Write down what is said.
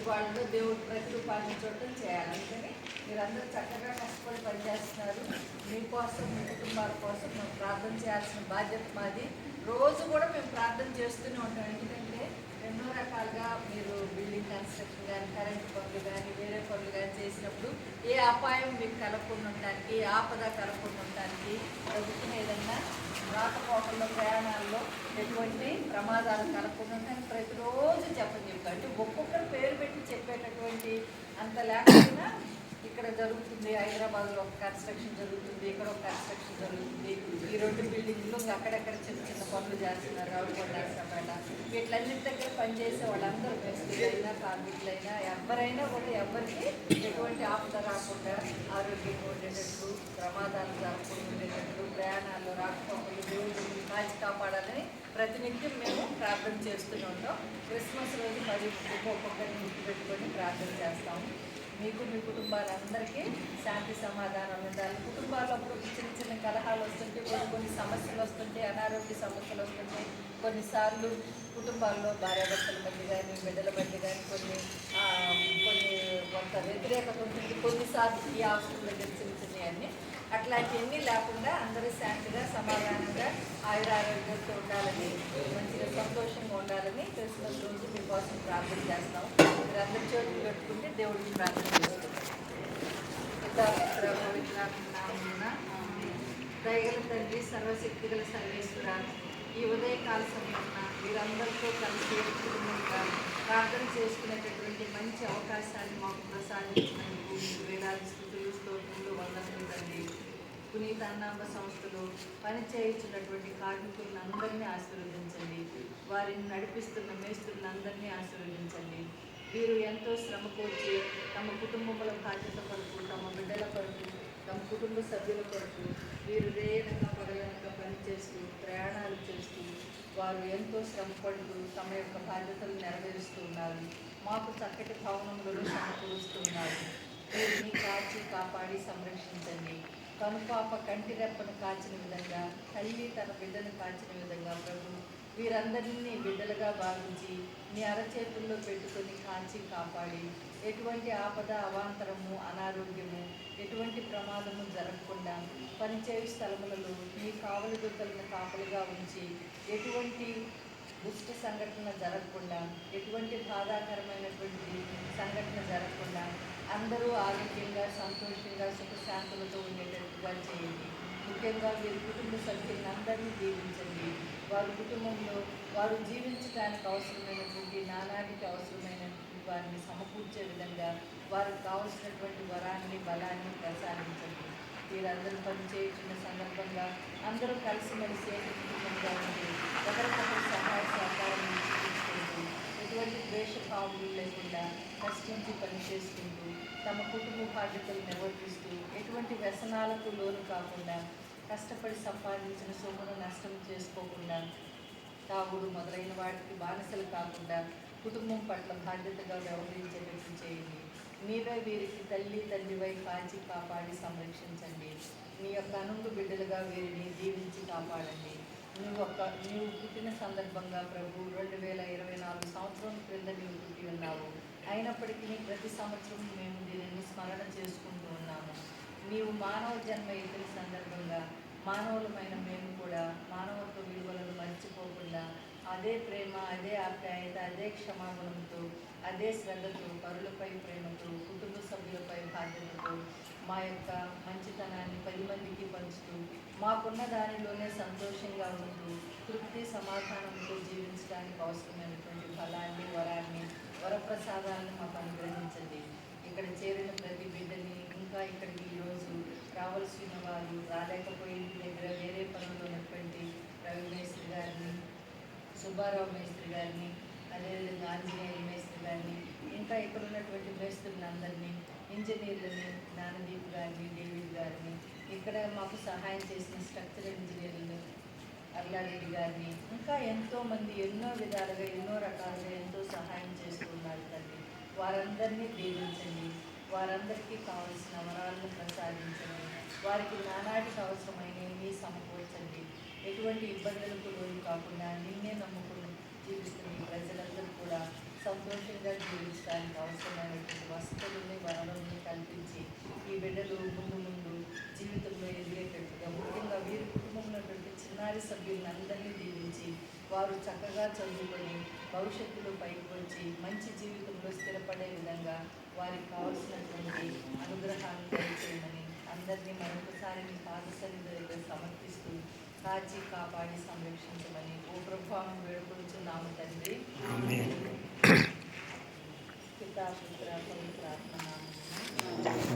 వాళ్ళలో దేవుడు ప్రతిరూపాన్ని చూడటం చేయాలి. అందుకని మీరందరూ చక్కగా కష్టపడి పనిచేస్తున్నారు. మీకోసం మీ కుటుంబాల కోసం మేము ప్రార్థన చేయాల్సిన బాధ్యత మాది. రోజు కూడా మేము ప్రార్థన చేస్తూనే ఉంటాం. ఎందుకంటే ఎన్నో రకాలుగా మీరు బిల్డింగ్ కన్స్ట్రక్షన్ కానీ, కరెంటు పనులు కానీ, వేరే పనులు కానీ చేసినప్పుడు ఏ అపాయం మీకు కలగకుండా ఉండడానికి, ఏ ఆపద కలగకుండా ఉండడానికి, ప్రభుత్వం ఏదన్నా రాకపోకల్లో ప్రయాణాల్లో ఎటువంటి ప్రమాదాలు కలగకుండా ఉండడానికి ప్రతిరోజు చెప్పండి. అంటే ఒక్కొక్కరు పేరు పెట్టి చెప్పేటటువంటి అంత లేకపోయినా ఇక్కడ జరుగుతుంది, హైదరాబాద్లో ఒక కన్స్ట్రక్షన్ జరుగుతుంది, ఇక్కడ ఒక కన్స్ట్రక్షన్ జరుగుతుంది, ఈ 2 బిల్డింగ్లు అక్కడెక్కడ చిన్న చిన్న పనులు చేస్తున్నారు, రావుకోట వీటిలన్నింటి దగ్గర పనిచేసే వాళ్ళందరూ మేస్త్రులైనా, కార్మికులైనా, ఎవరైనా కూడా ఎవరికి ఎటువంటి ఆపద రాకుండా ఆరోగ్యంగా ఉండేటట్లు, ప్రమాదాలు జరగకుండా ఉండేటట్లు, ప్రయాణాల్లో రాకపోకలు దేవుడు కాచి కాపాడాలని ప్రతినిత్యం మేము ప్రార్థన చేస్తూనే ఉంటాం. క్రిస్మస్ రోజు 10 ఒక్కొక్కరిని గుర్తుపెట్టుకొని ప్రార్థన చేస్తాము. మీకు మీ కుటుంబాలందరికీ శాంతి సమాధానం ఉండాలి. కుటుంబాల్లో అప్పుడు చిన్న చిన్న కలహాలు వస్తుంటే, కొన్ని సమస్యలు వస్తుంటే, అనారోగ్య సమస్యలు వస్తుంటే, కొన్నిసార్లు కుటుంబాల్లో భార్యాభర్తల మధ్య కానీ, బిడ్డల మధ్య కానీ కొన్ని కొంత వ్యతిరేకత ఉంటుంది. కొన్నిసార్లు ఈ ఆస్తుల దగ్గర చిన్న చిన్నవన్నీ అట్లాంటివన్నీ లేకుండా అందరూ శాంతిగా సమాధానంగా ఆయురారోగ్యంతో ఉండాలని, మంచిగా సంతోషంగా ఉండాలని క్రిస్మస్ రోజు మీకోసం ప్రార్థన చేస్తాం. మీరు అందరి చోటుకు పెట్టుకుంటే దేవుడికి ప్రార్థన చేస్తాం. దయగల తండ్రి, సర్వశక్తిగల సర్వేశ్వర, ఈ ఉదయకాల సమయంలో వీరందరితో కలిసి కుటుంబంగా ప్రార్థన చేసుకునేటటువంటి మంచి అవకాశాన్ని మాకు ప్రసాదించినందుకు వేలాది స్థుతులు, స్తోత్రులు, వందనములు తండ్రి. పునీత అన్నాంబ సంస్థలో పనిచేయించినటువంటి కార్మికులను అందరినీ ఆశీర్వదించండి. వారిని నడిపిస్తున్న మేస్త్రులందరినీ ఆశీర్వదించండి. వీరు ఎంతో శ్రమ కోర్చి తమ కుటుంబముల బాధ్యత కొరకు, తమ బిడ్డల కొరకు, తమ కుటుంబ సభ్యుల కొరకు వీరు రేయనక పగలనక పనిచేస్తూ, ప్రయాణాలు చేస్తూ, వారు ఎంతో శ్రమ పడుతూ తమ యొక్క బాధ్యతలు నెరవేరుస్తూ ఉన్నారు. మాకు చక్కటి భవనములను సమకూరుస్తున్నారు. వీరిని కాచి కాపాడి సంరక్షించండి. కనుపాప కంటి రెప్పను కాచిన విధంగా, తల్లి తన బిడ్డను కాచిన విధంగా ప్రభు వీరందరినీ బిడ్డలుగా భావించి నీ అరచేతుల్లో పెట్టుకొని కాచి కాపాడి ఎటువంటి ఆపద, అవాంతరము, అనారోగ్యము, ఎటువంటి ప్రమాదము జరగకుండా పనిచేయు స్థలములలో నీ కావలి దూతలను కాపలుగా ఉంచి ఎటువంటి దుష్ట సంఘటన జరగకుండా, ఎటువంటి బాధాకరమైనటువంటి సంఘటన జరగకుండా అందరూ ఆరోగ్యంగా, సంతోషంగా, సుఖశాంతులతో ఉండేటట్టుగా చేయండి. ముఖ్యంగా వీరి కుటుంబ సభ్యులందరినీ దీవించండి. వారి కుటుంబంలో వారు జీవించడానికి అవసరమైనటువంటి, నానాటికి అవసరమైనటువంటి వారిని సమకూర్చే విధంగా వారికి కావలసినటువంటి వరాన్ని, బలాన్ని ప్రసాదించండి. వీరందరూ పనిచేయుచున్న సందర్భంగా అందరూ కలిసిమెలిసి కుటుంబంగా ఉండి ఒకరికొకరు సహాయ సహకారం చూపించుకుంటూ, ఎటువంటి ద్వేషభావాలు లేకుండా కష్టించి పనిచేసుకుంటూ, తమ కుటుంబ బాధ్యతలు నిర్వర్తిస్తూ, ఎటువంటి వ్యసనాలకు లోను కాకుండా, కష్టపడి సంపాదించిన సొమ్మును నష్టం చేసుకోకుండా, తాగుడు మొదలైన వాటికి బానిసలు కాకుండా కుటుంబం పట్ల బాధ్యతగా వ్యవహరించేటట్టు చేయండి. నీవే వీరికి తల్లి, తండ్రివై కాచి కాపాడి సంరక్షించండి. నీ యొక్క అనుంగు బిడ్డలుగా వీరిని దీవించి కాపాడండి. నీవు పుట్టిన సందర్భంగా ప్రభు 2024 సంవత్సరం క్రింద నీవు పుట్టి ఉన్నావు. అయినప్పటికీ ప్రతి సంవత్సరం మేము దీనిని స్మరణ చేసుకుంటూ ఉన్నాము. నీవు మానవ జన్మ ఎత్తిన సందర్భంగా మానవులమైన మేము కూడా మానవత్వ విలువలను మర్చిపోకుండా అదే ప్రేమ, అదే ఆప్యాయత, అదే క్షమాగుణంతో, అదే శ్రద్ధతో, పరులపై ప్రేమతో, కుటుంబ సభ్యులపై బాధ్యతతో మా యొక్క మంచితనాన్ని 10 మందికి పంచుతూ, మాకున్న దానిలోనే సంతోషంగా ఉంటూ, తృప్తి సమాధానంతో జీవించడానికి అవసరమైనటువంటి బలాన్ని, వరాన్ని, వరప్రసాదాలను మాకు అనుగ్రహించండి. ఇక్కడ చేరిన ప్రతి బిడ్డని, ఇంకా ఇక్కడికి ఈరోజు రావాల్సిన వారు రాలేకపోయి దగ్గర వేరే పనులు ఉన్నటువంటి రవి మేస్త్రి గారిని, సుబ్బారావు మేస్త్రి గారిని, అదేవిధంగా ఆంజనేయ మేస్త్రి గారిని, ఇంకా ఇక్కడ ఉన్నటువంటి మేస్త్రులందరినీ, ఇంజనీర్లని, జ్ఞానదీప్ గారిని, డేవిడ్ గారిని, ఇక్కడ మాకు సహాయం చేసిన స్ట్రక్చరల్ ఇంజనీర్లను అల్లారెడ్డి గారిని, ఇంకా ఎంతోమంది ఎన్నో విధాలుగా, ఎన్నో రకాలుగా ఎంతో సహాయం చేస్తున్నారు తండ్రి. వారందరినీ దీవించండి. వారందరికీ కావలసిన వరాలను ప్రసాదించండి. వారికి నానాటికి అవసరమైనవి సమకూర్చండి. ఎటువంటి ఇబ్బందులకు లోను కాకుండా నిన్నే నమ్ముకుని జీవిస్తున్న ఈ ప్రజలందరూ కూడా సంతోషంగా జీవించడానికి అవసరమైనటువంటి వసతులని వనరుల్ని కల్పించి ఈ బిడ్డలు ముందు ముందు జీవితంలో ఎదిగేటట్టుగా ముఖ్యంగా వీరి కుటుంబంలో ఉన్నటువంటి చిన్నారి సభ్యులను అందరినీ దీవించి వారు చక్కగా చదువుకొని భవిష్యత్తులో పైకి వచ్చి మంచి జీవితంలో స్థిరపడే విధంగా వారికి కావలసినటువంటి అనుగ్రహాన్ని దయచేయమని అందరినీ మరొకసారి మీ పాదసన్నిధిలో సమర్పిస్తూ కాచి కాపాడి సంరక్షించమని ఓ ప్రభావం వేడుకొంచున్నాము తండ్రి. పితా పుత్ర పవిత్రాత్మ నామమున.